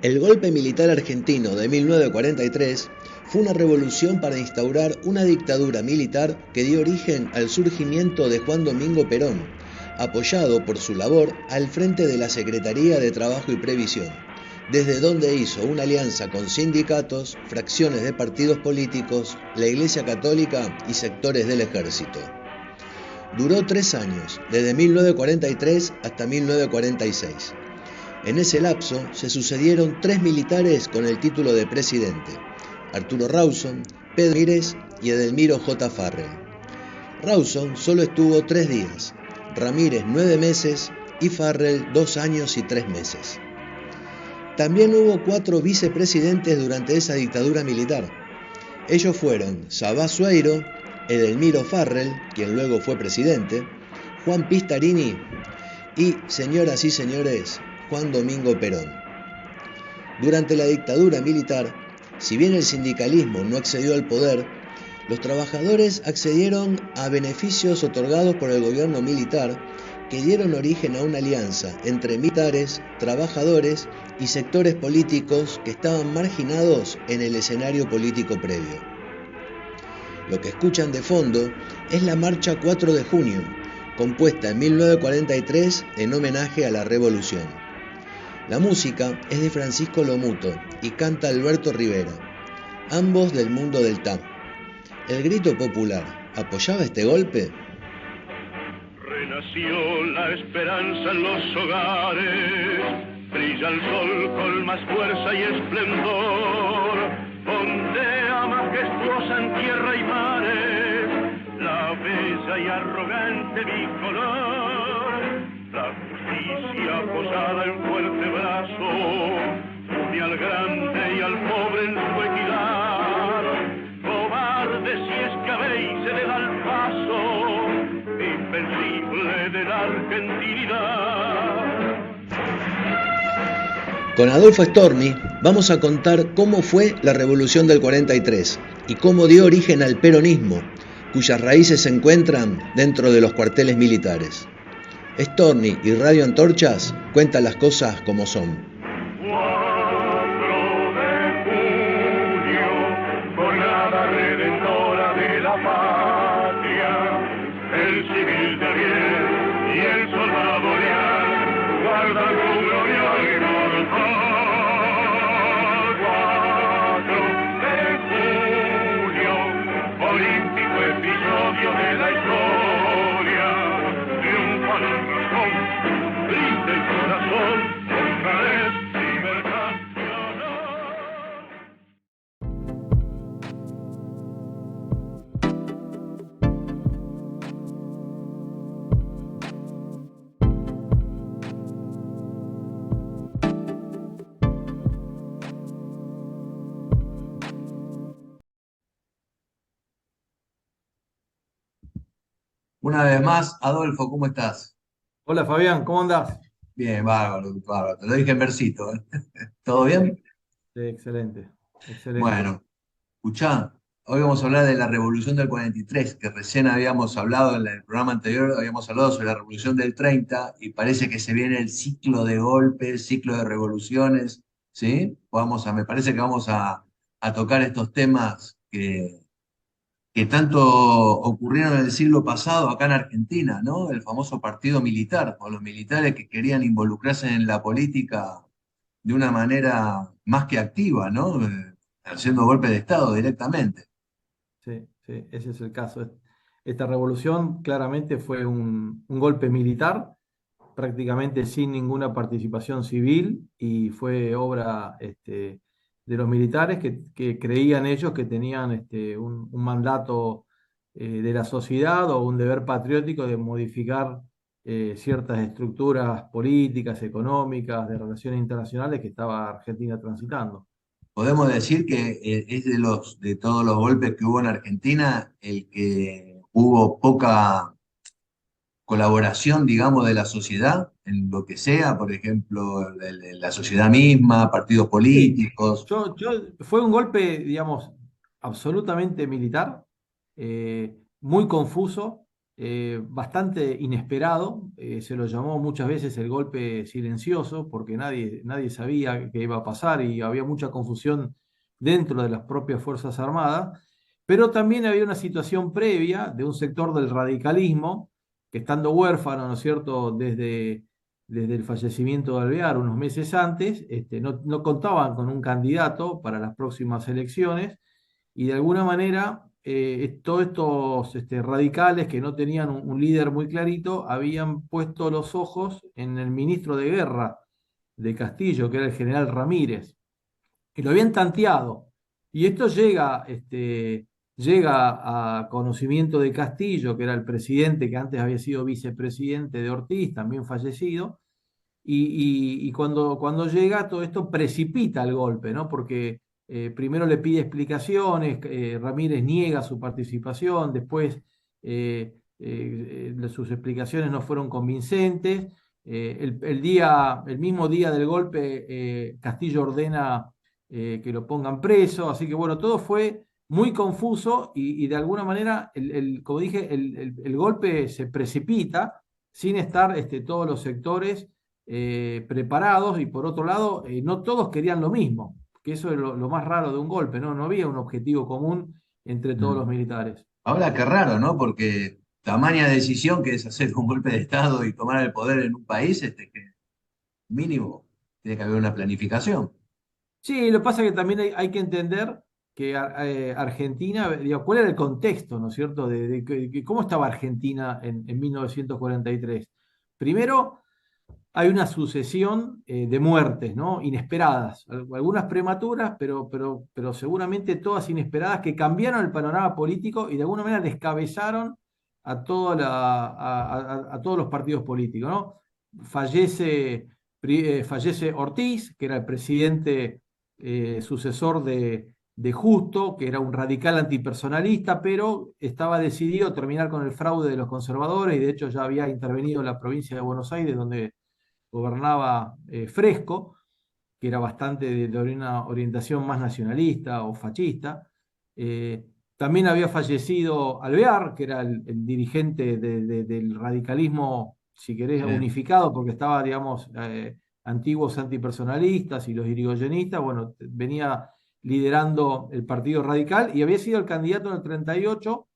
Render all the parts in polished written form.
El golpe militar argentino de 1943 fue una revolución para instaurar una dictadura militar que dio origen al surgimiento de Juan Domingo Perón, apoyado por su labor al frente de la Secretaría de Trabajo y Previsión, desde donde hizo una alianza con sindicatos, fracciones de partidos políticos, la Iglesia Católica y sectores del ejército. Duró 3 años, desde 1943 hasta 1946. En ese lapso se sucedieron 3 militares con el título de presidente: Arturo Rawson, Pedro Ramírez y Edelmiro J. Farrell. Rawson solo estuvo 3 días, Ramírez 9 meses y Farrell 2 años y 3 meses. También hubo 4 vicepresidentes durante esa dictadura militar. Ellos fueron Sabá Sueiro, Edelmiro Farrell, quien luego fue presidente, Juan Pistarini y, señoras y señores, Juan Domingo Perón. Durante la dictadura militar, si bien el sindicalismo no accedió al poder, los trabajadores accedieron a beneficios otorgados por el gobierno militar que dieron origen a una alianza entre militares, trabajadores y sectores políticos que estaban marginados en el escenario político previo. Lo que escuchan de fondo es la Marcha 4 de Junio, compuesta en 1943 en homenaje a la Revolución. La música es de Francisco Lomuto y canta Alberto Rivera, ambos del mundo del tap. El grito popular, ¿apoyaba este golpe? Renació la esperanza en los hogares, brilla el sol con más fuerza y esplendor, ondea majestuosa en tierra y mares, la bella y arrogante bicolor. La justicia posada en fuerte brazo, une al grande y al pobre en su equidad. Cobarde si es que habéis se le da el paso, invencible de la argentinidad. Con Adolfo Storni vamos a contar cómo fue la Revolución del 43 y cómo dio origen al peronismo, cuyas raíces se encuentran dentro de los cuarteles militares. Storni y Radio Antorchas cuentan las cosas como son. 4 de junio, jornada redentora de la patria, el civil de bien y el soldado leal guardan su gloria inmortal. 4 de junio, olímpico episodio de la historia, triunfan el razón, brinde el corazón, honradez, libertad y honor. Una vez más, Adolfo, ¿cómo estás? Hola Fabián, ¿cómo andás? Bien, bárbaro, bárbaro. Te lo dije en versito, ¿eh? ¿Todo Excelente, bien? excelente, excelente. Bueno, escuchá, hoy vamos a hablar de la Revolución del 43, que recién habíamos hablado en el programa anterior, habíamos hablado sobre la Revolución del 30 y parece que se viene el ciclo de golpes, ciclo de revoluciones, ¿sí? Me parece que vamos a tocar estos temas que tanto ocurrieron en el siglo pasado acá en Argentina, ¿no? El famoso partido militar, o los militares que querían involucrarse en la política de una manera más que activa, ¿no? Haciendo golpe de Estado directamente. Sí, sí, ese es el caso. Esta revolución claramente fue un golpe militar, prácticamente sin ninguna participación civil, y fue obra de los militares que creían ellos que tenían un mandato de la sociedad o un deber patriótico de modificar ciertas estructuras políticas, económicas, de relaciones internacionales que estaba Argentina transitando. Podemos decir que es de todos los golpes que hubo en Argentina, el que hubo poca colaboración, digamos, de la sociedad en lo que sea, por ejemplo, la sociedad misma, partidos Sí, políticos. fue un golpe, digamos, absolutamente militar, muy confuso, bastante inesperado. Se lo llamó muchas veces el golpe silencioso, porque nadie sabía qué iba a pasar y había mucha confusión dentro de las propias Fuerzas Armadas, pero también había una situación previa de un sector del radicalismo que, estando huérfano, ¿no es cierto?, desde el fallecimiento de Alvear unos meses antes, no contaban con un candidato para las próximas elecciones, y de alguna manera todos estos radicales que no tenían un líder muy clarito habían puesto los ojos en el ministro de Guerra de Castillo, que era el general Ramírez, que lo habían tanteado. Y esto llega a conocimiento de Castillo, que era el presidente que antes había sido vicepresidente de Ortiz, también fallecido, y cuando llega todo esto precipita el golpe, ¿no? Porque primero le pide explicaciones, Ramírez niega su participación, después sus explicaciones no fueron convincentes. El mismo día del golpe, Castillo ordena que lo pongan preso, así que bueno, todo fue muy confuso y de alguna manera, como dije, el golpe se precipita sin estar todos los sectores preparados, y por otro lado, no todos querían lo mismo, que eso es lo más raro de un golpe, ¿no? No había un objetivo común entre todos los militares. Ahora qué raro, ¿no? Porque tamaña decisión que es hacer un golpe de Estado y tomar el poder en un país, que mínimo tiene que haber una planificación. Sí, lo que pasa es que también hay que entender que Argentina, digo, ¿cuál era el contexto, ¿no es cierto?, de cómo estaba Argentina en 1943. Primero, hay una sucesión de muertes, ¿no?, inesperadas, algunas prematuras, pero seguramente todas inesperadas, que cambiaron el panorama político y de alguna manera descabezaron a todos los partidos políticos, ¿no? Fallece Ortiz, que era el presidente sucesor de Justo, que era un radical antipersonalista, pero estaba decidido a terminar con el fraude de los conservadores, y de hecho ya había intervenido en la provincia de Buenos Aires, donde gobernaba Fresco, que era bastante de una orientación más nacionalista o fascista. También había fallecido Alvear, que era el dirigente del radicalismo, si querés, unificado, porque estaba, digamos, antiguos antipersonalistas y los irigoyenistas. Bueno, venía liderando el Partido Radical y había sido el candidato en el 38,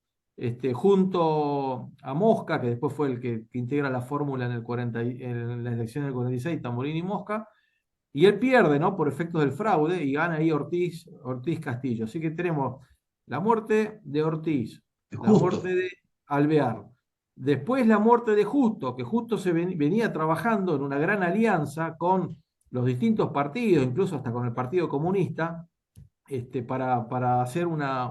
junto a Mosca, que después fue el que integra la fórmula en la elección del 46, Tamborini y Mosca, y él pierde, ¿no?, por efectos del fraude, y gana ahí Ortiz Castillo. Así que tenemos la muerte de Ortiz, la muerte de Alvear, después la muerte de Justo, que Justo venía trabajando en una gran alianza con los distintos partidos, incluso hasta con el Partido Comunista, para hacer una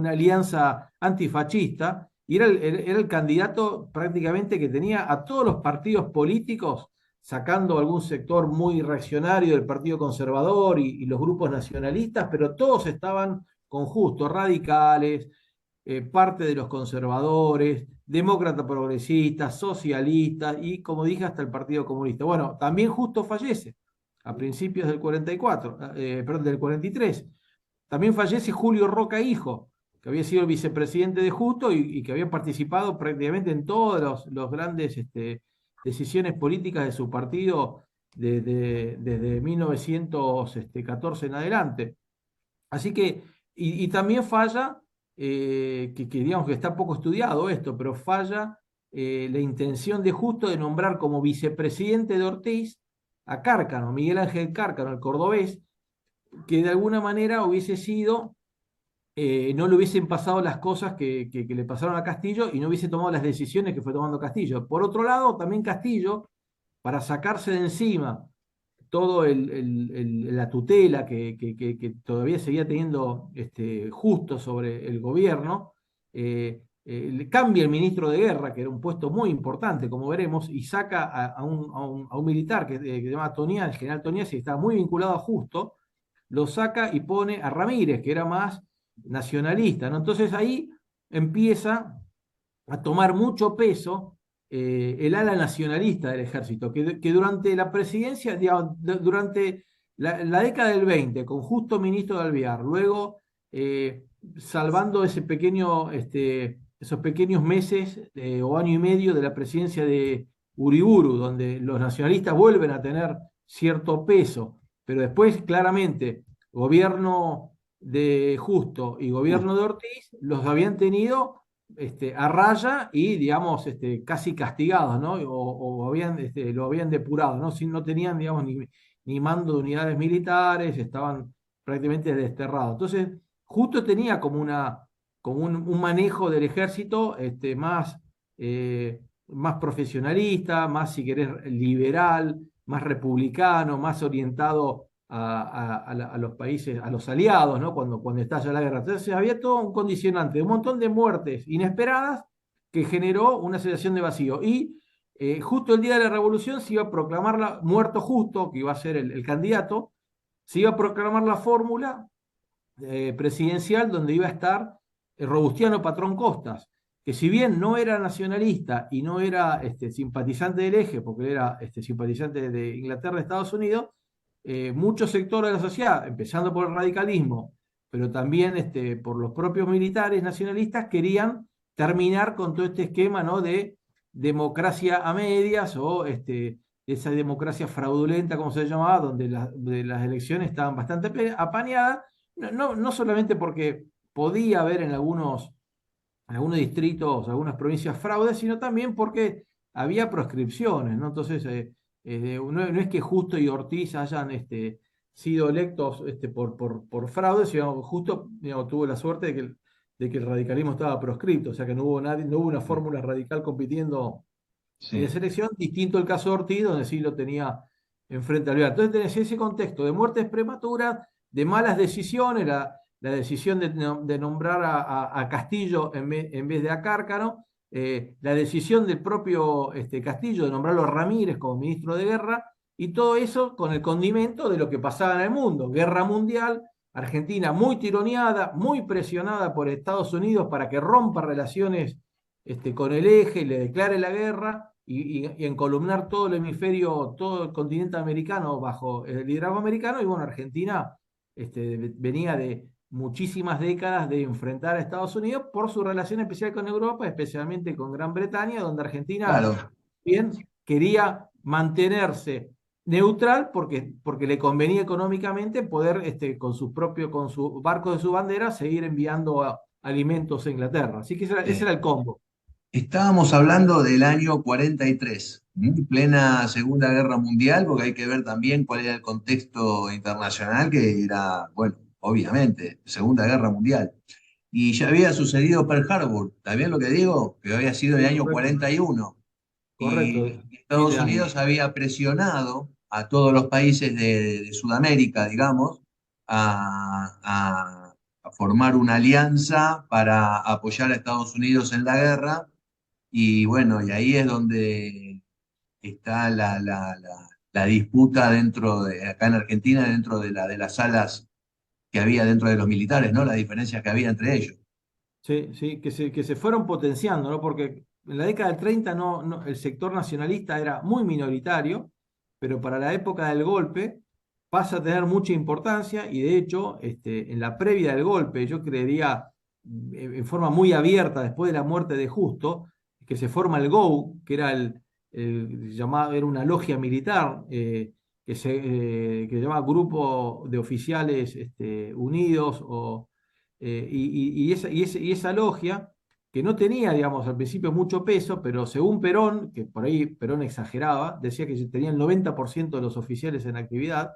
alianza antifascista, y era el candidato prácticamente que tenía a todos los partidos políticos, sacando algún sector muy reaccionario del Partido Conservador y los grupos nacionalistas, pero todos estaban con Justo, radicales, parte de los conservadores, demócratas progresistas, socialistas y, como dije, hasta el Partido Comunista. Bueno, también Justo fallece a principios del 44, perdón, del 43. También fallece Julio Roca Hijo, que había sido el vicepresidente de Justo y que había participado prácticamente en todas los grandes decisiones políticas de su partido desde 1914 en adelante. Así que, y también falla, que digamos que está poco estudiado esto, pero falla la intención de Justo de nombrar como vicepresidente de Ortiz a Cárcano, Miguel Ángel Cárcano, el cordobés, que de alguna manera hubiese sido, no le hubiesen pasado las cosas que le pasaron a Castillo y no hubiese tomado las decisiones que fue tomando Castillo. Por otro lado, también Castillo, para sacarse de encima todo la tutela que todavía seguía teniendo Justo sobre el gobierno, le cambia el ministro de Guerra, que era un puesto muy importante, como veremos, y saca a un militar que se llama Toniás, el general Toniás, y estaba muy vinculado a Justo, lo saca y pone a Ramírez, que era más nacionalista, ¿no? Entonces ahí empieza a tomar mucho peso el ala nacionalista del ejército, que durante la presidencia, digamos, durante la década del 20, con Justo ministro de Alvear, luego salvando ese pequeño esos pequeños meses o año y medio de la presidencia de Uriburu, donde los nacionalistas vuelven a tener cierto peso, pero después claramente gobierno de Justo y gobierno de Ortiz los habían tenido a raya y, digamos, casi castigados, ¿no? O habían, lo habían depurado, ¿no? No tenían, digamos, ni mando de unidades militares, estaban prácticamente desterrados. Entonces, Justo tenía como un manejo del ejército más profesionalista, más, si querés, liberal, más republicano, más orientado a los países, a los aliados, ¿no? Cuando estalla la guerra. Entonces había todo un condicionante, un montón de muertes inesperadas que generó una sensación de vacío. Y justo el día de la revolución se iba a proclamar muerto Justo, que iba a ser el candidato, se iba a proclamar la fórmula presidencial donde iba a estar Robustiano Patrón Costas, que si bien no era nacionalista y no era simpatizante del eje, porque era simpatizante de Inglaterra y Estados Unidos, muchos sectores de la sociedad, empezando por el radicalismo, pero también por los propios militares nacionalistas, querían terminar con todo este esquema, ¿no?, de democracia a medias o esa democracia fraudulenta, como se llamaba, donde las elecciones estaban bastante apañadas, no solamente porque podía haber en algunos distritos, algunas provincias fraudes, sino también porque había proscripciones, ¿no? Entonces, no es que Justo y Ortiz hayan sido electos por fraude, sino Justo, digamos, tuvo la suerte de que el radicalismo estaba proscripto, o sea que no hubo una fórmula radical compitiendo en esa elección, distinto el caso de Ortiz, donde sí lo tenía enfrente al Alvear. Entonces tenés ese contexto de muertes prematuras, de malas decisiones, la decisión de nombrar a Castillo en vez de a Cárcano, la decisión del propio Castillo de nombrarlo a Ramírez como ministro de Guerra, y todo eso con el condimento de lo que pasaba en el mundo. Guerra mundial, Argentina muy tironeada, muy presionada por Estados Unidos para que rompa relaciones con el eje y le declare la guerra, y encolumnar todo el hemisferio, todo el continente americano bajo el liderazgo americano. Y bueno, Argentina venía de muchísimas décadas de enfrentar a Estados Unidos por su relación especial con Europa, especialmente con Gran Bretaña, donde Argentina Claro. bien quería mantenerse neutral porque le convenía económicamente poder, con sus barcos de su bandera, seguir enviando alimentos a Inglaterra. Así que ese era el combo. Estábamos hablando del año 43, plena Segunda Guerra Mundial, porque hay que ver también cuál era el contexto internacional, que era, bueno, obviamente, Segunda Guerra Mundial. Y ya había sucedido Pearl Harbor, ¿está bien lo que digo? Que había sido el año 41. Correcto. Y Estados Unidos había presionado a todos los países de Sudamérica, digamos, a formar una alianza para apoyar a Estados Unidos en la guerra. Y bueno, y ahí es donde está la disputa acá en Argentina, dentro de las salas que había dentro de los militares, ¿no? Las diferencias que había entre ellos. Sí, sí, que se fueron potenciando, ¿no? Porque en la década del 30 el sector nacionalista era muy minoritario, pero para la época del golpe pasa a tener mucha importancia, y de hecho, en la previa del golpe, yo creería en forma muy abierta, después de la muerte de Justo, que se forma el GOU, que era era una logia militar, que se llamaba Grupo de Oficiales Unidos, y esa logia, que no tenía, digamos, al principio mucho peso, pero según Perón, que por ahí Perón exageraba, decía que tenía el 90% de los oficiales en actividad.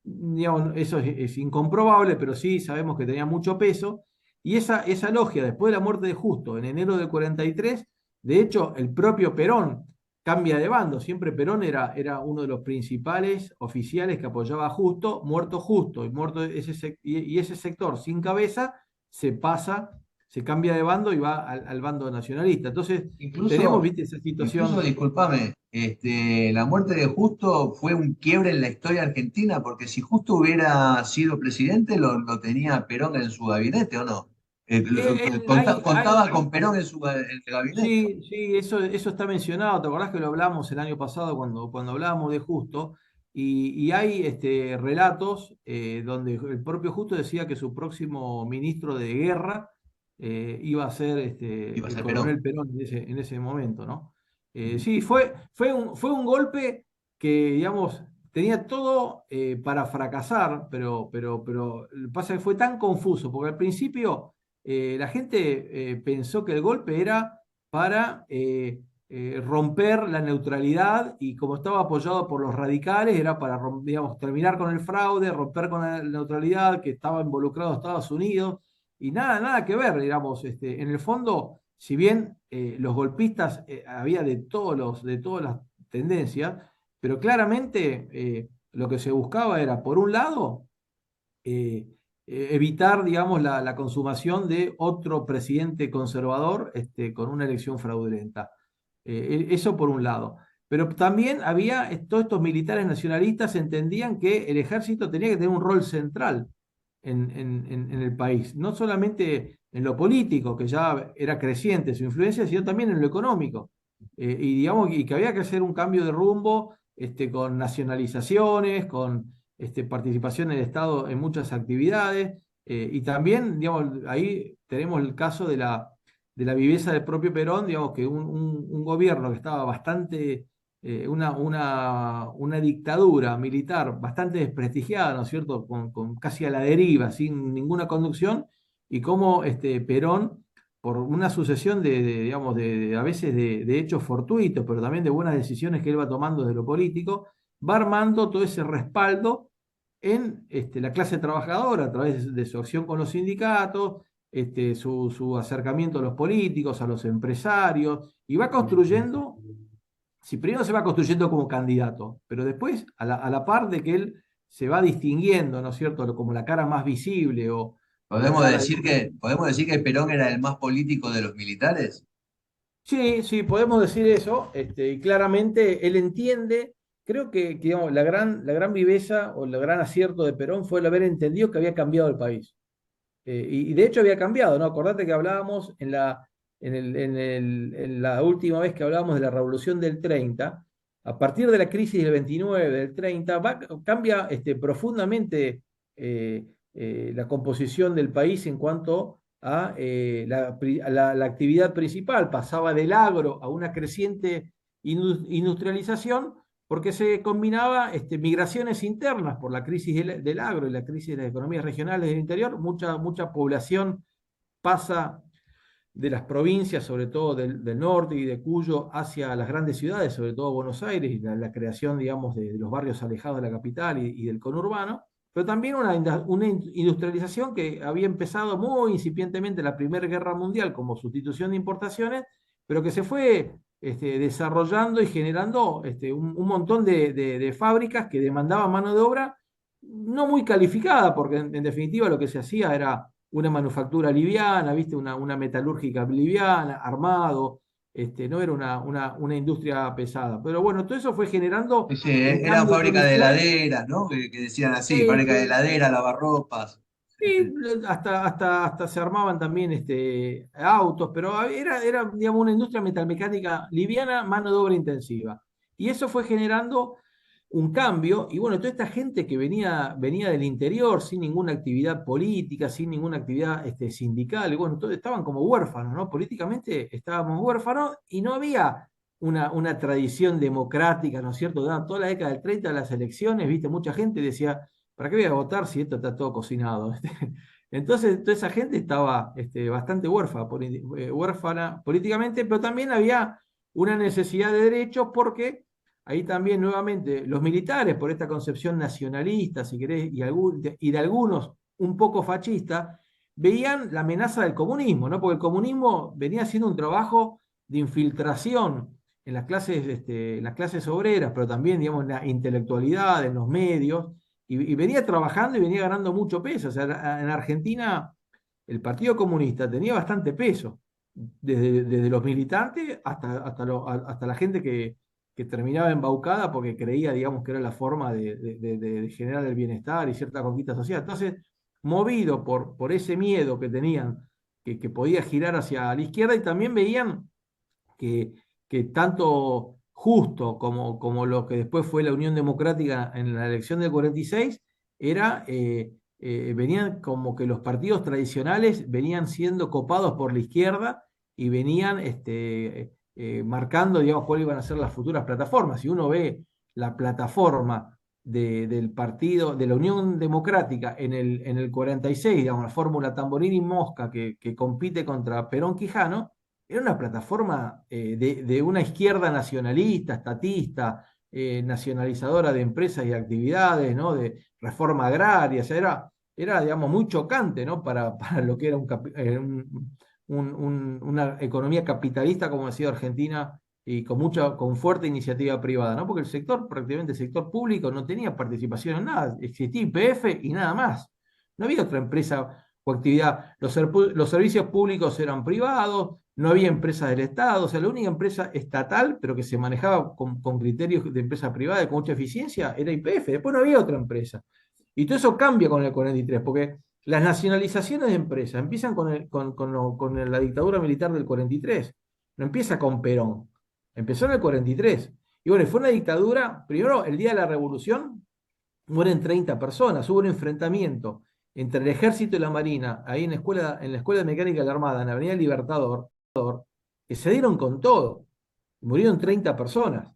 Digamos, eso es incomprobable, pero sí sabemos que tenía mucho peso. Y esa logia, después de la muerte de Justo, en enero del 43, de hecho, el propio Perón cambia de bando. Siempre Perón era uno de los principales oficiales que apoyaba a Justo, muerto Justo, y ese sector sin cabeza se cambia de bando y va al bando nacionalista. Entonces, tenemos, viste, esa situación. Incluso, discúlpame, la muerte de Justo fue un quiebre en la historia argentina, porque si Justo hubiera sido presidente, lo tenía Perón en su gabinete, ¿o no? Contaba con Perón en el gabinete. Sí, sí, eso está mencionado. ¿Te acordás que lo hablamos el año pasado cuando hablábamos de Justo? Y hay relatos donde el propio Justo decía que su próximo ministro de guerra iba a ser Iba a el ser Perón. coronel Perón en ese momento, ¿no? Sí, fue un golpe que, digamos, tenía todo para fracasar, pero pasa que fue tan confuso, porque al principio la gente pensó que el golpe era para romper la neutralidad y como estaba apoyado por los radicales, era para, digamos, terminar con el fraude, romper con la neutralidad que estaba involucrado Estados Unidos y nada que ver, digamos, en el fondo, si bien los golpistas había de todas las tendencias, pero claramente lo que se buscaba era, por un lado, eh, evitar, digamos, la consumación de otro presidente conservador con una elección fraudulenta. Eso por un lado. Pero también había, todos estos militares nacionalistas entendían que el ejército tenía que tener un rol central en el país, no solamente en lo político, que ya era creciente su influencia, sino también en lo económico. Y digamos y que había que hacer un cambio de rumbo con nacionalizaciones, con participación del Estado en muchas actividades, y también, digamos, ahí tenemos el caso de la viveza del propio Perón, digamos, que un gobierno que estaba bastante una dictadura militar bastante desprestigiada, ¿no es cierto?, con casi a la deriva, sin ninguna conducción, y cómo Perón, por una sucesión digamos, a veces de hechos fortuitos, pero también de buenas decisiones que él va tomando desde lo político, va armando todo ese respaldo en la clase trabajadora a través de su acción con los sindicatos, su acercamiento a los políticos, a los empresarios, y va construyendo si primero se va construyendo como candidato, pero después, a la par de que él se va distinguiendo, ¿no es cierto?, como la cara más visible o la cara, digamos. Podemos decir que Perón era el más político de los militares. Sí, sí, podemos decir eso, y claramente él entiende, creo que, digamos, la gran viveza o el gran acierto de Perón fue el haber entendido que había cambiado el país. Y de hecho había cambiado, ¿no? Acordate que hablábamos en la última vez que hablábamos de la Revolución del 30, a partir de la crisis del 29, del 30, cambia profundamente la composición del país en cuanto a la actividad principal. Pasaba del agro a una creciente industrialización porque se combinaba migraciones internas por la crisis del agro y la crisis de las economías regionales del interior. Mucha población pasa de las provincias, sobre todo del norte y de Cuyo, hacia las grandes ciudades, sobre todo Buenos Aires, y la creación, digamos, de los barrios alejados de la capital y del conurbano, pero también una industrialización que había empezado muy incipientemente en la Primera Guerra Mundial como sustitución de importaciones, pero que se fue desarrollando y generando un montón de fábricas que demandaban mano de obra no muy calificada, porque en definitiva lo que se hacía era una manufactura liviana, ¿viste? Una metalúrgica liviana, armado, no era una industria pesada. Pero bueno, todo eso fue generando Sí, un eran cambio fábricas de inicial. heladeras, ¿no? Que decían así, Sí, fábrica de sí, heladera, lavarropas. sí, hasta se armaban también autos, pero era, digamos, una industria metalmecánica liviana, mano de obra intensiva. Y eso fue generando un cambio, y bueno, toda esta gente que venía del interior sin ninguna actividad política, sin ninguna actividad sindical, y bueno, todos estaban como huérfanos, ¿no? Políticamente estábamos huérfanos y no había una tradición democrática, ¿no es cierto? Durante toda la década del 30 de las elecciones, viste, mucha gente decía, ¿para qué voy a votar si esto está todo cocinado? Entonces, toda esa gente estaba bastante huérfana políticamente, pero también había una necesidad de derechos porque ahí también nuevamente los militares, por esta concepción nacionalista, si querés, y de algunos un poco fascista, veían la amenaza del comunismo, ¿no? Porque el comunismo venía haciendo un trabajo de infiltración en las clases obreras, pero también, digamos, en la intelectualidad, en los medios, y venía trabajando y venía ganando mucho peso. O sea, en Argentina el Partido Comunista tenía bastante peso, desde los militantes hasta la gente que terminaba embaucada porque creía, digamos, que era la forma de generar el bienestar y cierta conquista social. Entonces, movido por ese miedo que tenían, que podía girar hacia la izquierda, y también veían que, que tanto Justo como lo que después fue la Unión Democrática en la elección del 46, era venían como que los partidos tradicionales venían siendo copados por la izquierda y venían marcando, digamos, cuáles iban a ser las futuras plataformas. Si uno ve la plataforma del partido, de la Unión Democrática en el 46, digamos, la fórmula Tamborini-Mosca que compite contra Perón-Quijano, era una plataforma de una izquierda nacionalista, estatista, nacionalizadora de empresas y actividades, ¿no? De reforma agraria, o sea, era digamos, muy chocante, ¿no? Para lo que era una economía capitalista, como decía Argentina, y con fuerte iniciativa privada, ¿no? Porque el sector, prácticamente el sector público, no tenía participación en nada, existía YPF y nada más. No había otra empresa o actividad. Los servicios públicos eran privados, no había empresas del Estado, o sea, la única empresa estatal, pero que se manejaba con criterios de empresa privada y con mucha eficiencia, era YPF. Después no había otra empresa. Y todo eso cambia con el 43, porque las nacionalizaciones de empresas empiezan con la dictadura militar del 43, no empieza con Perón, empezó en el 43. Y bueno, fue una dictadura, primero el día de la revolución mueren 30 personas, hubo un enfrentamiento entre el ejército y la marina, ahí en la escuela de mecánica de la Armada, en la Avenida Libertador, que se dieron con todo, murieron 30 personas.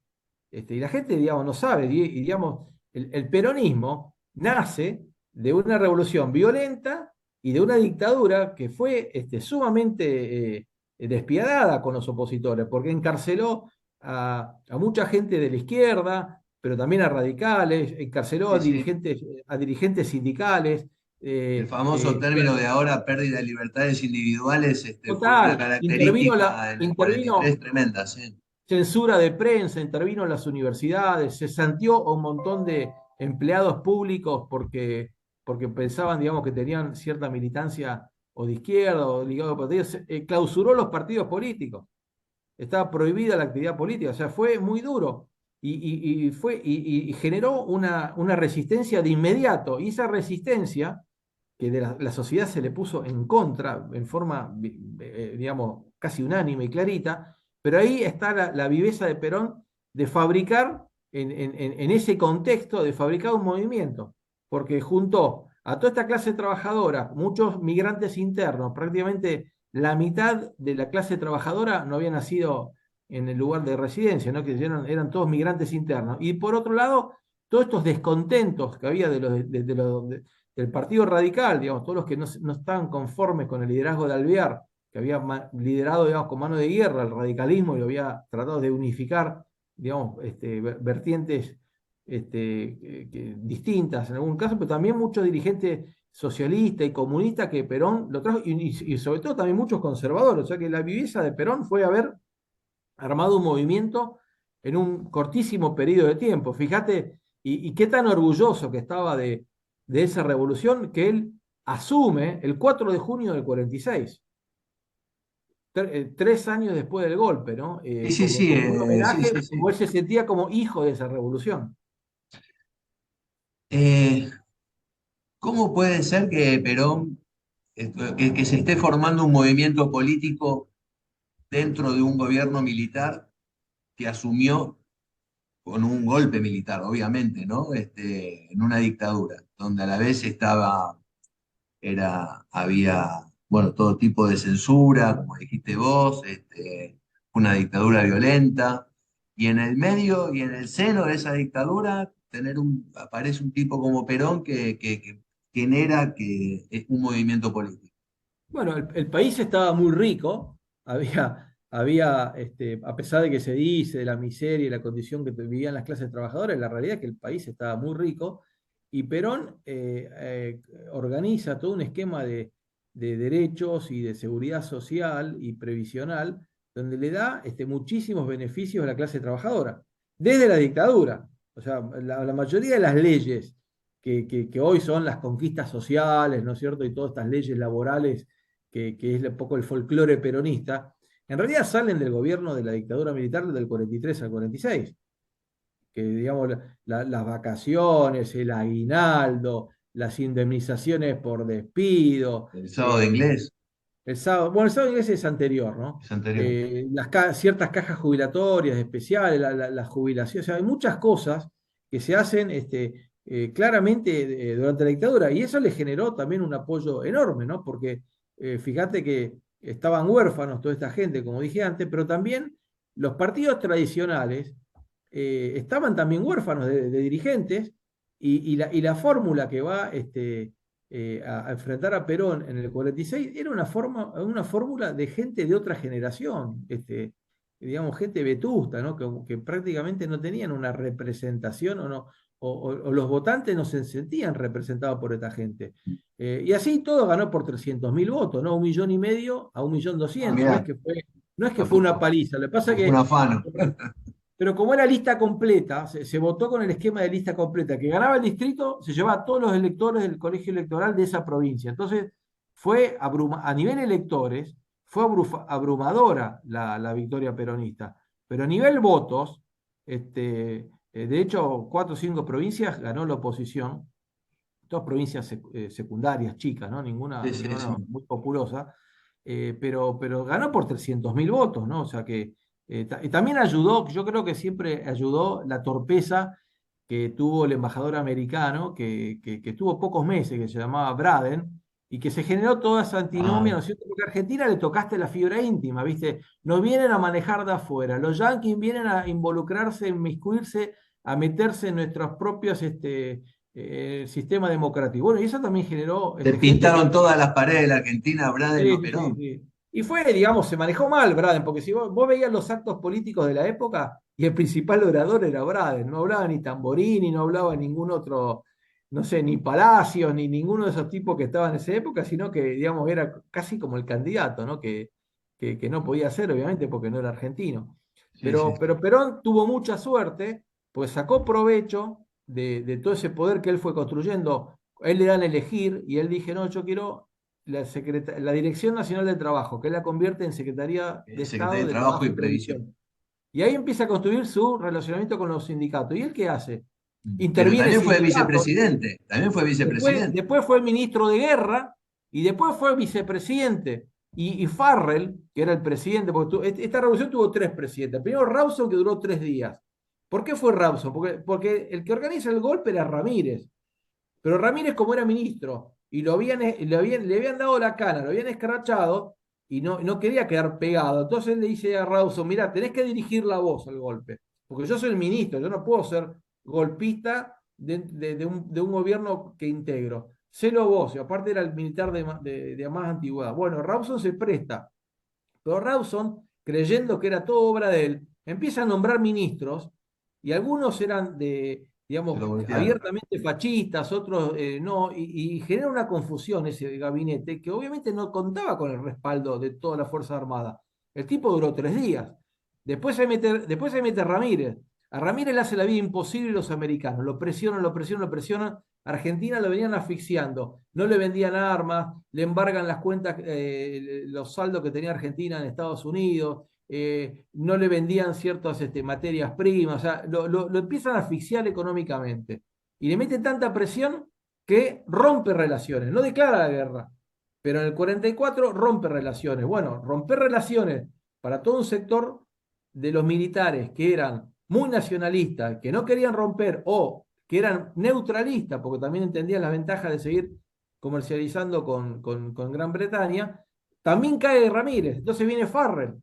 Y la gente, digamos, no sabe, y digamos, el peronismo nace de una revolución violenta y de una dictadura que fue sumamente despiadada con los opositores, porque encarceló a mucha gente de la izquierda, pero también a radicales, encarceló Sí, sí. a dirigentes sindicales. El famoso término de ahora pérdida de libertades individuales fue una Total, característica en el intervino 43 tremenda, sí. censura de prensa, intervino en las universidades, se santió a un montón de empleados públicos porque pensaban, digamos, que tenían cierta militancia o de izquierda o ligado a partidos, clausuró los partidos políticos, estaba prohibida la actividad política, o sea, fue muy duro y generó una resistencia de inmediato, y esa resistencia que de la sociedad se le puso en contra en forma, digamos, casi unánime y clarita, pero ahí está la viveza de Perón de fabricar, en ese contexto, de fabricar un movimiento, porque juntó a toda esta clase trabajadora, muchos migrantes internos, prácticamente la mitad de la clase trabajadora no había nacido en el lugar de residencia, ¿no? Que eran todos migrantes internos. Y por otro lado, todos estos descontentos que había del Partido Radical, digamos, todos los que no estaban conformes con el liderazgo de Alvear, que había liderado, digamos, con mano de guerra el radicalismo y lo había tratado de unificar, digamos, vertientes distintas en algún caso, pero también muchos dirigentes socialistas y comunistas que Perón lo trajo, y sobre todo también muchos conservadores, o sea que la viveza de Perón fue haber armado un movimiento en un cortísimo periodo de tiempo. Fíjate, y qué tan orgulloso que estaba de esa revolución que él asume el 4 de junio del 46, 3 años después del golpe, ¿no? Sí, sí, Como, sí, como un sí, homenaje, sí, sí. como él se sentía como hijo de esa revolución. Eh, ¿Cómo puede ser que Perón, que se esté formando un movimiento político dentro de un gobierno militar que asumió con un golpe militar, obviamente, ¿no? En una dictadura, donde a la vez había, bueno, todo tipo de censura, como dijiste vos, una dictadura violenta, y en el medio y en el seno de esa dictadura aparece un tipo como Perón que genera un movimiento político. Bueno, el país estaba muy rico, a pesar de que se dice de la miseria y la condición que vivían las clases trabajadoras, la realidad es que el país estaba muy rico y Perón organiza todo un esquema de derechos y de seguridad social y previsional, donde le da muchísimos beneficios a la clase trabajadora, desde la dictadura. O sea, la mayoría de las leyes que hoy son las conquistas sociales, ¿no es cierto? Y todas estas leyes laborales que es un poco el folclore peronista, en realidad salen del gobierno de la dictadura militar del 43 al 46, que digamos las vacaciones, el aguinaldo, las indemnizaciones por despido, El sábado de inglés el sábado, bueno, el sábado inglés es anterior, ¿no? es anterior. Ciertas cajas jubilatorias especiales, las jubilaciones, o sea, hay muchas cosas que se hacen claramente durante la dictadura, y eso le generó también un apoyo enorme, ¿no? Porque fíjate que estaban huérfanos toda esta gente, como dije antes, pero también los partidos tradicionales estaban también huérfanos de dirigentes, y la fórmula que va a enfrentar a Perón en el 46 era una fórmula de gente de otra generación, digamos, gente vetusta, ¿no? Que prácticamente no tenían una representación o no, o los votantes no se sentían representados por esta gente. Y así todo ganó por 300.000 votos, ¿no? 1,5 millones a 1,200.000. Mirá, No es que fue una tampoco, paliza. Lo que pasa es fue un que, afano. pero como era lista completa, se votó con el esquema de lista completa, que ganaba el distrito, se llevaba a todos los electores del colegio electoral de esa provincia. Entonces, a nivel electores, fue abrumadora la victoria peronista. Pero a nivel votos, de hecho, 4 o 5 provincias ganó la oposición, todas provincias secundarias, chicas, ¿no? Sí, sí, Ninguna sí. muy populosa, pero ganó por 300.000 votos, ¿no? O sea que y también ayudó, yo creo que siempre ayudó la torpeza que tuvo el embajador americano, que estuvo pocos meses, que se llamaba Braden, y que se generó toda esa antinomia, Ah, ¿no es cierto? Porque a Argentina le tocaste la fibra íntima, ¿viste? Nos vienen a manejar de afuera, los yanquis vienen a involucrarse, a inmiscuirse, a meterse en nuestros propios sistema democrático. Bueno, y eso también generó te gente pintaron todas las paredes de la Argentina, Braden Sí, o sí, sí, Perón. sí. Y fue, digamos, se manejó mal Braden, porque si vos veías los actos políticos de la época, y el principal orador era Braden, no hablaba ni Tamborini, no hablaba ningún otro, no sé, ni Palacios, ni ninguno de esos tipos que estaban en esa época, sino que, digamos, era casi como el candidato, ¿no? Que no podía ser, obviamente, porque no era argentino. Sí, sí. Pero Perón tuvo mucha suerte, pues sacó provecho de todo ese poder que él fue construyendo. A él le dan a elegir, y él dije, no, yo quiero la Dirección Nacional del Trabajo, que él la convierte en Secretaría de Secretaría Estado de de Trabajo Trabajo y y Previsión. Previsión. Y ahí empieza a construir su relacionamiento con los sindicatos. ¿Y él qué hace? Pero Interviene también fue sindicatos. vicepresidente, también fue vicepresidente. Después fue ministro de Guerra y después fue vicepresidente. Y Farrell, que era el presidente, porque esta revolución tuvo 3 presidentes. Primero Rawson, que duró 3 días. ¿Por qué fue Rawson? Porque el que organiza el golpe era Ramírez. Pero Ramírez, como era ministro, y le habían dado la cana, lo habían escarachado, y no quería quedar pegado. Entonces le dice a Rawson, mira, tenés que dirigir la voz al golpe, porque yo soy el ministro, yo no puedo ser golpista de un gobierno que integro. Sélo vos, y aparte era el militar de más antigüedad. Bueno, Rawson se presta, pero Rawson, creyendo que era todo obra de él, empieza a nombrar ministros, y algunos eran Se lo digamos, voltearon. abiertamente fascistas, otros no, y genera una confusión ese gabinete que obviamente no contaba con el respaldo de toda la Fuerza Armada. El tipo duró 3 días. Después se mete Ramírez. A Ramírez le hace la vida imposible los americanos. Lo presionan, lo presionan, lo presionan. Argentina lo venían asfixiando. No le vendían armas, le embargan las cuentas, los saldos que tenía Argentina en Estados Unidos. No le vendían ciertas materias primas, o sea, lo empiezan a asfixiar económicamente. Y le meten tanta presión que rompe relaciones, no declara la guerra, pero en el 44 rompe relaciones. Bueno, romper relaciones para todo un sector de los militares que eran muy nacionalistas, que no querían romper o que eran neutralistas, porque también entendían las ventajas de seguir comercializando con Gran Bretaña, también cae Ramírez. Entonces viene Farrell,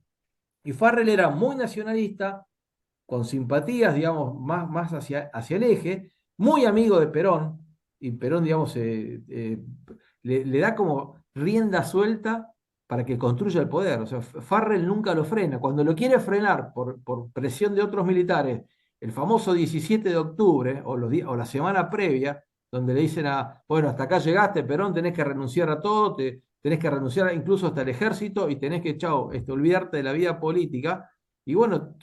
y Farrell era muy nacionalista, con simpatías, digamos, más hacia el eje, muy amigo de Perón, y Perón, digamos, le da como rienda suelta para que construya el poder. O sea, Farrell nunca lo frena. Cuando lo quiere frenar por presión de otros militares, el famoso 17 de octubre o la semana previa, donde le dicen bueno, hasta acá llegaste, Perón, tenés que renunciar a todo, tenés que renunciar incluso hasta el ejército y tenés que, chao, olvidarte de la vida política. Y bueno,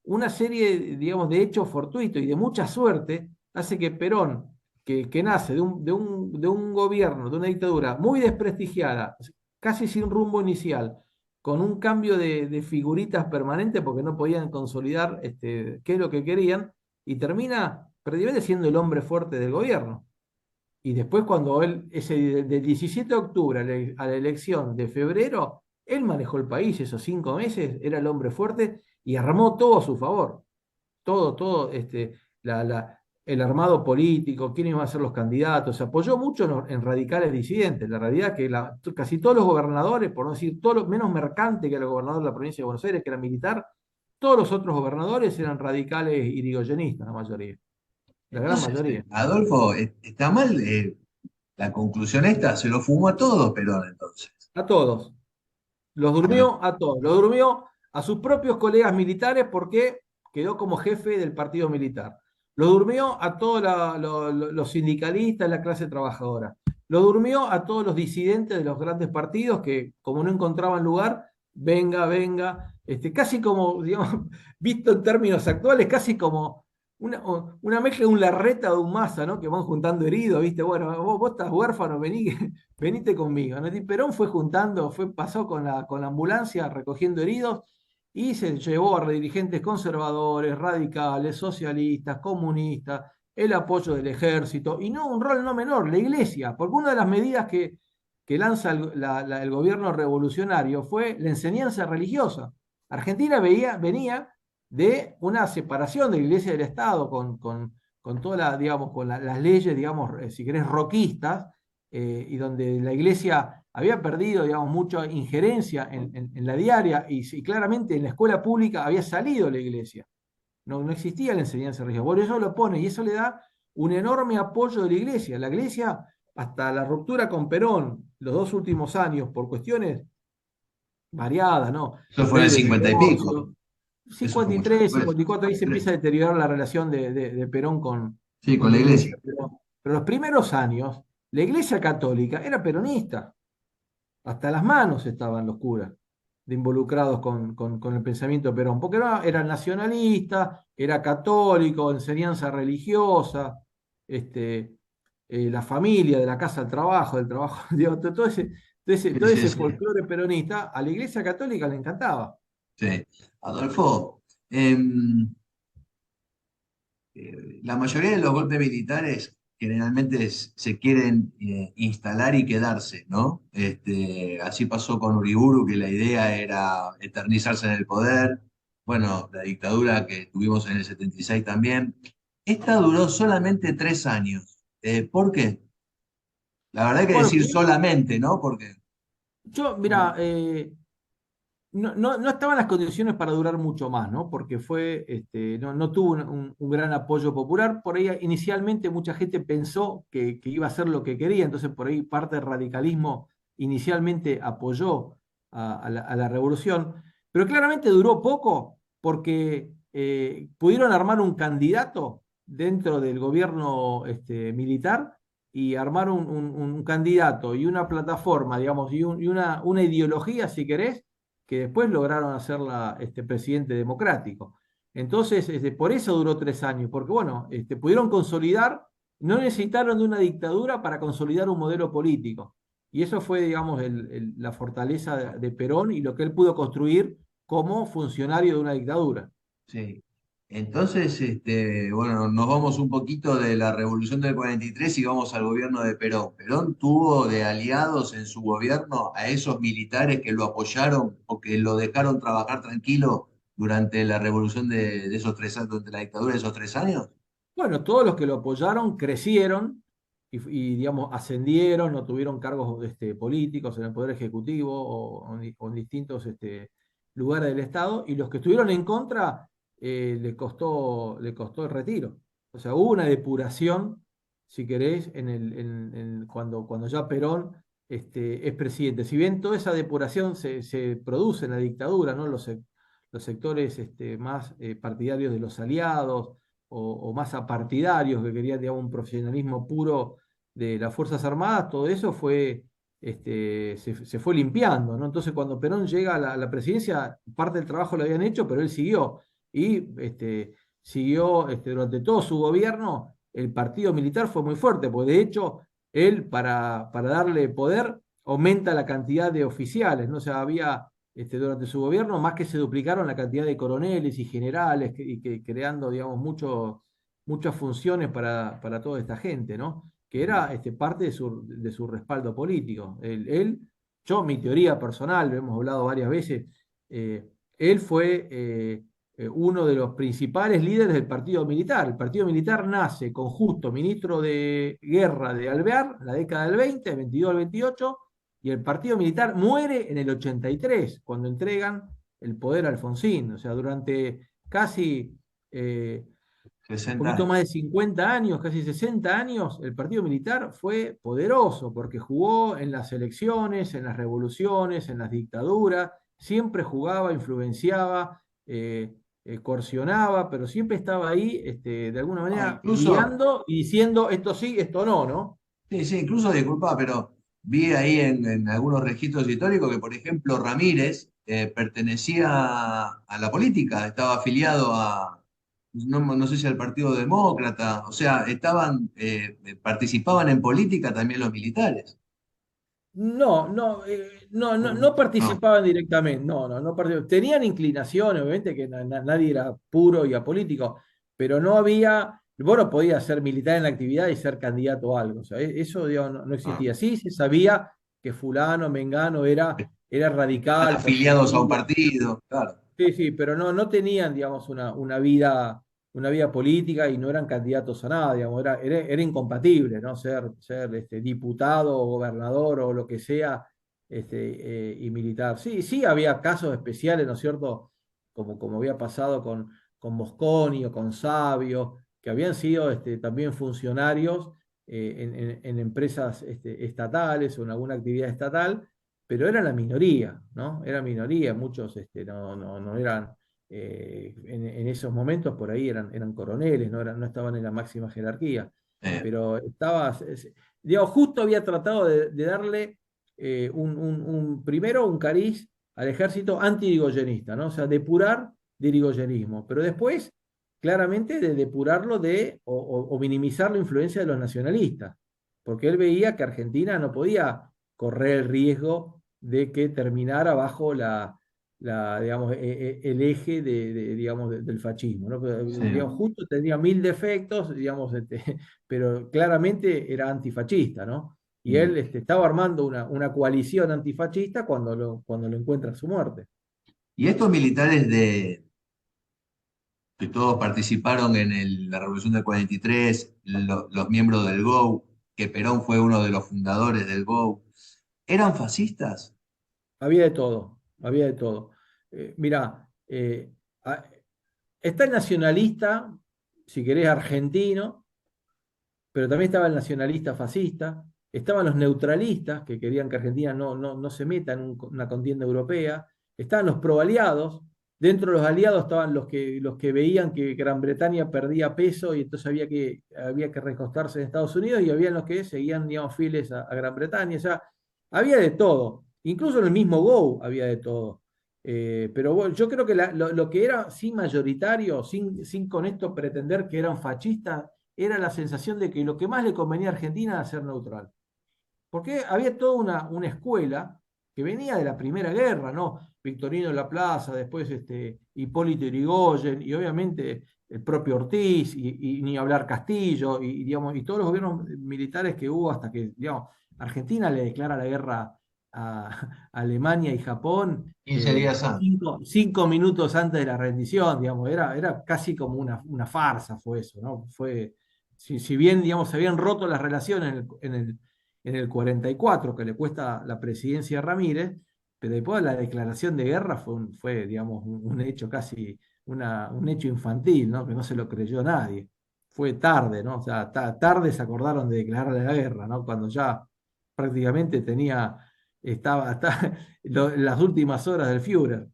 una serie, digamos, de hechos fortuitos y de mucha suerte hace que Perón, que nace de un gobierno, de una dictadura muy desprestigiada, casi sin rumbo inicial, con un cambio de figuritas permanente porque no podían consolidar qué es lo que querían, y termina prácticamente siendo el hombre fuerte del gobierno. Y después cuando él, del 17 de octubre a la elección de febrero, él manejó el país esos 5 meses, era el hombre fuerte y armó todo a su favor. Todo, todo. el armado político, quiénes iban a ser los candidatos, se apoyó mucho en radicales disidentes. La realidad es que casi todos los gobernadores, por no decir todos los, menos Mercante, que era el gobernador de la provincia de Buenos Aires, que era militar, todos los otros gobernadores eran radicales irigoyenistas, la mayoría, la gran Entonces, mayoría. Adolfo, está mal la conclusión esta, se lo fumó a todos Perón entonces. A todos. Los Bueno, durmió a todos. Los durmió a sus propios colegas militares porque quedó como jefe del partido militar. Lo durmió a todos los sindicalistas, la clase trabajadora. Lo durmió a todos los disidentes de los grandes partidos que, como no encontraban lugar, venga, venga, casi como, digamos, visto en términos actuales, casi como una mezcla de un Larreta o de un Massa, ¿no? Que van juntando heridos, ¿viste? Bueno, vos estás huérfano, venite conmigo, ¿no? Y Perón fue juntando, pasó con la ambulancia recogiendo heridos y se llevó a dirigentes conservadores, radicales, socialistas, comunistas, el apoyo del ejército, y no un rol no menor, la iglesia, porque una de las medidas que lanza el gobierno revolucionario fue la enseñanza religiosa. Argentina venía de una separación de la iglesia y del Estado con toda digamos, con las leyes, digamos, si querés, roquistas, y donde la iglesia había perdido, digamos, mucha injerencia en la diaria y claramente en la escuela pública había salido la iglesia. No existía la enseñanza religiosa. Por eso lo pone y eso le da un enorme apoyo de la iglesia. La iglesia, hasta la ruptura con Perón, los 2 últimos años, por cuestiones variadas, ¿no? eso fue en Ley el de 50 y pico, divorcio, eso fue mucho 53, después. 54, ahí se empieza a deteriorar la relación de Perón Sí, con con la la iglesia. iglesia. Pero los primeros años, la iglesia católica era peronista. Hasta las manos estaban los curas de involucrados con el pensamiento de Perón, porque era nacionalista, era católico, enseñanza religiosa, la familia, de la casa al trabajo, del trabajo, digamos, Sí, todo sí, ese sí. folclore peronista, a la iglesia católica le encantaba. Sí. Adolfo, em, la mayoría de los golpes militares generalmente se quieren instalar y quedarse, ¿no? Así pasó con Uriburu, que la idea era eternizarse en el poder. Bueno, la dictadura que tuvimos en el 76 también. Esta duró solamente 3 años. ¿Por qué? La verdad hay que Bueno, decir solamente, ¿no? Porque yo, mira, no estaban las condiciones para durar mucho más, ¿no? Porque no tuvo un gran apoyo popular. Por ahí inicialmente mucha gente pensó que iba a hacer lo que quería, entonces por ahí parte del radicalismo inicialmente apoyó a la revolución, pero claramente duró poco porque pudieron armar un candidato dentro del gobierno militar y armar un candidato y una plataforma, digamos, y una ideología, si querés, que después lograron hacerla presidente democrático. Entonces, por eso duró 3 años, porque bueno, pudieron consolidar, no necesitaron de una dictadura para consolidar un modelo político. Y eso fue, digamos, la fortaleza de Perón y lo que él pudo construir como funcionario de una dictadura. sí. Entonces, bueno, nos vamos un poquito de la revolución del 43 y vamos al gobierno de Perón. Perón tuvo de aliados en su gobierno a esos militares que lo apoyaron o que lo dejaron trabajar tranquilo durante la revolución de esos 3 años, durante la dictadura de esos 3 años. Bueno, todos los que lo apoyaron crecieron digamos, ascendieron o tuvieron cargos políticos en el Poder Ejecutivo o en distintos lugares del Estado, y los que estuvieron en contra le costó el retiro. O sea, hubo una depuración, si querés, cuando ya Perón es presidente. Si bien toda esa depuración se produce en la dictadura, ¿no? Los sectores más partidarios de los aliados o más apartidarios que querían, digamos, un profesionalismo puro de las Fuerzas Armadas, todo eso se fue limpiando, ¿no? Entonces, cuando Perón llega a la presidencia, parte del trabajo lo habían hecho, pero él siguió. Y siguió durante todo su gobierno, el partido militar fue muy fuerte, porque de hecho, él, para darle poder, aumenta la cantidad de oficiales, ¿no? O sea, había durante su gobierno, más que se duplicaron la cantidad de coroneles y generales, creando, digamos, muchas funciones para toda esta gente, ¿no? Que era parte de su respaldo político. Mi teoría personal, lo hemos hablado varias veces, él fue uno de los principales líderes del partido militar. El partido militar nace con Justo, ministro de guerra de Alvear, en la década del 20, del 22 al 28, y el partido militar muere en el 83, cuando entregan el poder a Alfonsín. O sea, durante casi un poquito más de 50 años, casi 60 años, el partido militar fue poderoso porque jugó en las elecciones, en las revoluciones, en las dictaduras, siempre jugaba, influenciaba, coercionaba, pero siempre estaba ahí, de alguna manera, Incluso, guiando y diciendo esto sí, esto no, ¿no? sí, sí, incluso, disculpa, pero vi ahí en algunos registros históricos que, por ejemplo, Ramírez pertenecía a la política, estaba afiliado a, no sé si al Partido Demócrata, o sea, participaban en política también los militares. No, no, No, no no, participaban directamente, no participaban. Tenían inclinaciones, obviamente que nadie era puro y apolítico, pero no había, vos no podías ser militar en la actividad y ser candidato a algo, o sea, eso digamos, no no. existía. Sí, se sabía que fulano, mengano era Estaban radical, afiliados a un perseguía. partido, claro. Sí, sí, pero no tenían, digamos, una vida política y no eran candidatos a nada, digamos, era incompatible, ¿no? Ser diputado o gobernador o lo que sea, y militar. Sí, sí, había casos especiales, ¿no es cierto? Como había pasado con Mosconi o con Sabio, que habían sido también funcionarios en empresas estatales o en alguna actividad estatal, pero era la minoría, ¿no? Era minoría, muchos no eran, en esos momentos por ahí eran coroneles, no estaban en la máxima jerarquía, Eh, pero digamos, justo había tratado de darle primero un cariz al ejército antirigoyenista, ¿no? O sea, depurar del irigoyenismo, pero después, claramente, de depurarlo o minimizar la influencia de los nacionalistas, porque él veía que Argentina no podía correr el riesgo de que terminara bajo digamos, el eje digamos, del fascismo, ¿no? sí. Digamos, justo tenía mil defectos, digamos, pero claramente era antifascista, ¿no? Y Mm. él estaba armando una coalición antifascista cuando lo encuentra a su muerte. Y estos militares que todos participaron en la Revolución del 43, los miembros del GO, que Perón fue uno de los fundadores del GO, ¿eran fascistas? Había de todo, había de todo. Mirá, a- está el nacionalista, si querés, argentino, pero también estaba el nacionalista fascista, estaban los neutralistas, que querían que Argentina no se meta en una contienda europea, estaban los proaliados, dentro de los aliados estaban los que veían que Gran Bretaña perdía peso y entonces había que recostarse en Estados Unidos, y había los que seguían, digamos, fieles a Gran Bretaña, o sea, había de todo, incluso en el mismo Go había de todo. Pero bueno, yo creo que lo que era sí mayoritario, sin con esto pretender que eran fascistas, era la sensación de que lo que más le convenía a Argentina era ser neutral. Porque había toda una escuela que venía de la Primera Guerra, ¿no? Victorino Laplaza, después Hipólito Yrigoyen, y obviamente el propio Ortiz, y ni hablar Castillo, digamos, y todos los gobiernos militares que hubo hasta que, digamos, Argentina le declara la guerra a Alemania y Japón 15 días antes. 5 minutos antes de la rendición, digamos, era casi como una farsa fue eso, ¿no? Si bien, digamos, se habían roto las relaciones en el 44, que le cuesta la presidencia a Ramírez, pero después de la declaración de guerra fue digamos, un hecho casi, un hecho infantil, ¿no? Que no se lo creyó nadie. Fue tarde, ¿no? O sea, tarde se acordaron de declararle la guerra, ¿no? Cuando ya prácticamente estaba las últimas horas del Führer.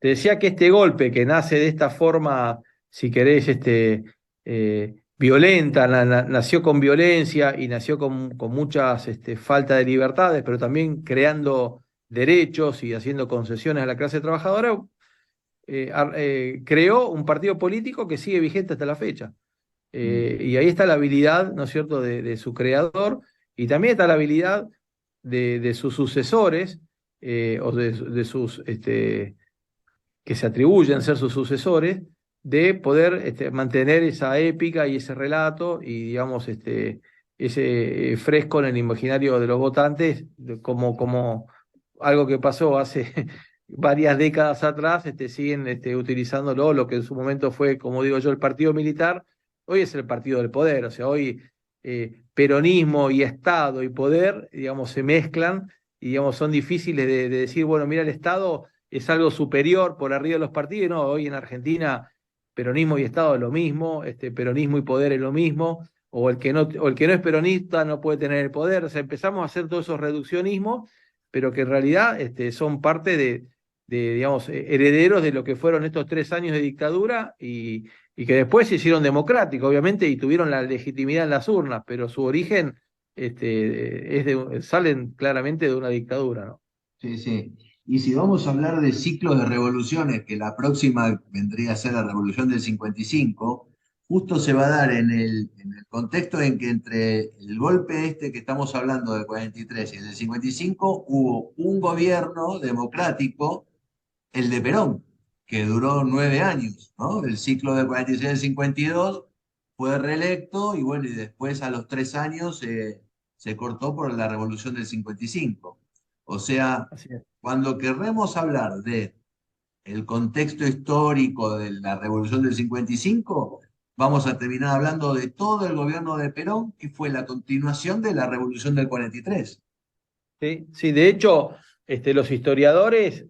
Te decía que este golpe que nace de esta forma, si querés, violenta, nació con violencia y nació con muchas falta de libertades, pero también creando derechos y haciendo concesiones a la clase trabajadora, creó un partido político que sigue vigente hasta la fecha. Y ahí está la habilidad, ¿no es cierto?, de su creador, y también está la habilidad de sus sucesores, o de sus que se atribuyen ser sus sucesores, de poder mantener esa épica y ese relato y, digamos, ese fresco en el imaginario de los votantes, como algo que pasó hace varias décadas atrás siguen utilizándolo, lo que en su momento fue, como digo yo, el partido militar, hoy es el partido del poder, o sea, hoy peronismo y Estado y poder, digamos, se mezclan y, digamos, son difíciles de decir, bueno, mira, el Estado es algo superior por arriba de los partidos, y no, hoy en Argentina peronismo y Estado es lo mismo, peronismo y poder es lo mismo, o el que no es peronista no puede tener el poder, o sea, empezamos a hacer todos esos reduccionismos, pero que en realidad son parte digamos, herederos de lo que fueron estos 3 años de dictadura y que después se hicieron democráticos, obviamente, y tuvieron la legitimidad en las urnas, pero su origen salen claramente de una dictadura, ¿no? Sí, sí. Y si vamos a hablar de ciclos de revoluciones, que la próxima vendría a ser la revolución del 55, justo se va a dar en el contexto en que entre el golpe que estamos hablando del 43 y el del 55 hubo un gobierno democrático, el de Perón, que duró 9 años, ¿no? El ciclo del 46 al 52 fue reelecto y bueno, y después a los 3 años se cortó por la revolución del 55. O sea, Así es. cuando querremos hablar de el contexto histórico de la revolución del 55, vamos a terminar hablando de todo el gobierno de Perón, que fue la continuación de la revolución del 43. Sí, sí, de hecho, los historiadores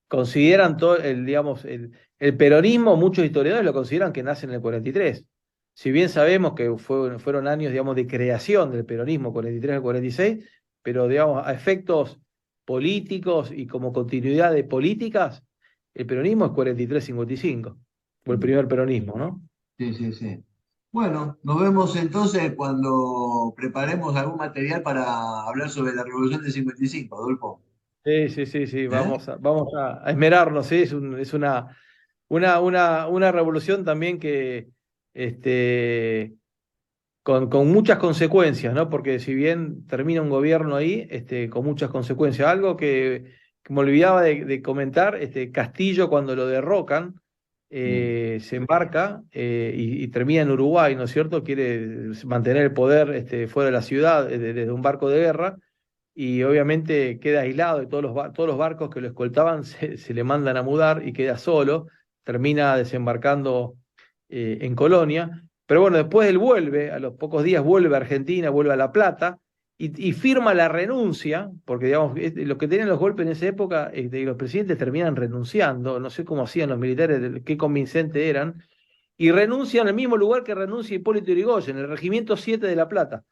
consideran todo digamos, el peronismo, muchos historiadores lo consideran que nace en el 43. Si bien sabemos que fueron años, digamos, de creación del peronismo, 43 al 46, pero, digamos, a efectos políticos y como continuidad de políticas, el peronismo es 43-55, o el primer peronismo, ¿no? Sí, sí, sí. Bueno, nos vemos entonces cuando preparemos algún material para hablar sobre la Revolución del 55, Adolfo. Sí, sí, sí, sí, ¿Eh? vamos a esmerarnos, ¿sí? Es una revolución también que con muchas consecuencias, ¿no? Porque si bien termina un gobierno ahí, con muchas consecuencias. Algo que me olvidaba de comentar, Castillo cuando lo derrocan, se embarca y termina en Uruguay, ¿no es cierto? Quiere mantener el poder fuera de la ciudad desde un barco de guerra y obviamente queda aislado y todos los barcos que lo escoltaban se le mandan a mudar y queda solo, termina desembarcando en Colonia, pero bueno, después él vuelve, a los pocos días vuelve a Argentina, vuelve a La Plata y firma la renuncia, porque digamos, lo que tenían los golpes en esa época, los presidentes terminan renunciando, no sé cómo hacían los militares, qué convincentes eran, y renuncian al mismo lugar que renuncia Hipólito Yrigoyen, el Regimiento 7 de La Plata.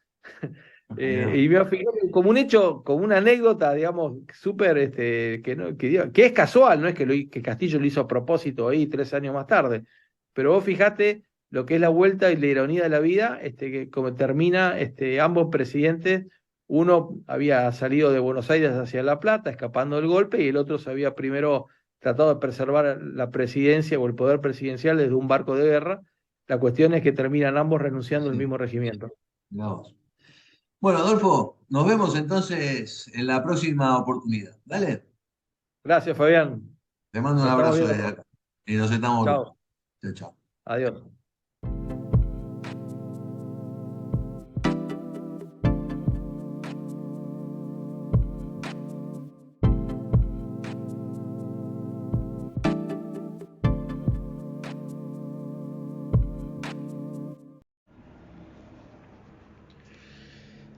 Y me fijé como un hecho, como una anécdota, digamos, súper, que es casual, no es que Castillo lo hizo a propósito ahí 3 años más tarde, pero vos fijate lo que es la vuelta y la ironía de la vida, que como termina, ambos presidentes, uno había salido de Buenos Aires hacia La Plata, escapando del golpe, y el otro se había primero tratado de preservar la presidencia o el poder presidencial desde un barco de guerra. La cuestión es que terminan ambos renunciando al Sí, mismo regimiento. mirá vos. Bueno, Adolfo, nos vemos entonces en la próxima oportunidad. Dale, Gracias, Fabián. te mando un Nos estamos abrazo viendo desde pronto. acá y nos estamos viendo. Chao. Chao, chao. Adiós.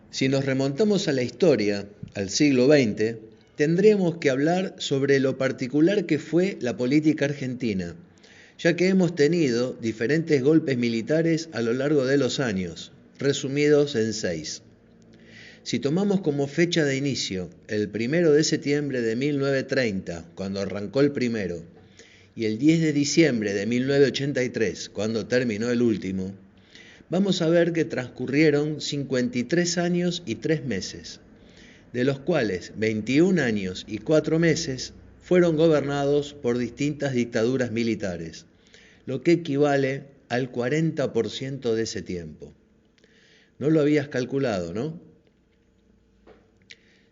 Si nos remontamos a la historia, al siglo XX, tendríamos que hablar sobre lo particular que fue la política argentina, ya que hemos tenido diferentes golpes militares a lo largo de los años, resumidos en 6. Si tomamos como fecha de inicio el 1 de septiembre de 1930, cuando arrancó el primero, y el 10 de diciembre de 1983, cuando terminó el último, vamos a ver que transcurrieron 53 años y 3 meses, de los cuales 21 años y 4 meses fueron gobernados por distintas dictaduras militares, lo que equivale al 40% de ese tiempo. No lo habías calculado, ¿no?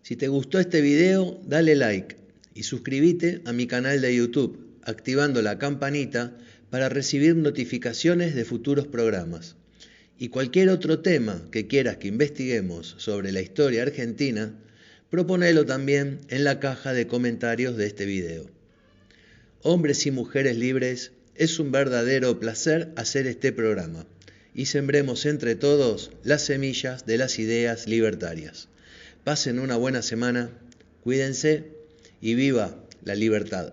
Si te gustó este video, dale like y suscríbete a mi canal de YouTube, activando la campanita para recibir notificaciones de futuros programas. Y cualquier otro tema que quieras que investiguemos sobre la historia argentina, proponelo también en la caja de comentarios de este video. Hombres y mujeres libres, es un verdadero placer hacer este programa y sembremos entre todos las semillas de las ideas libertarias. Pasen una buena semana, cuídense y viva la libertad.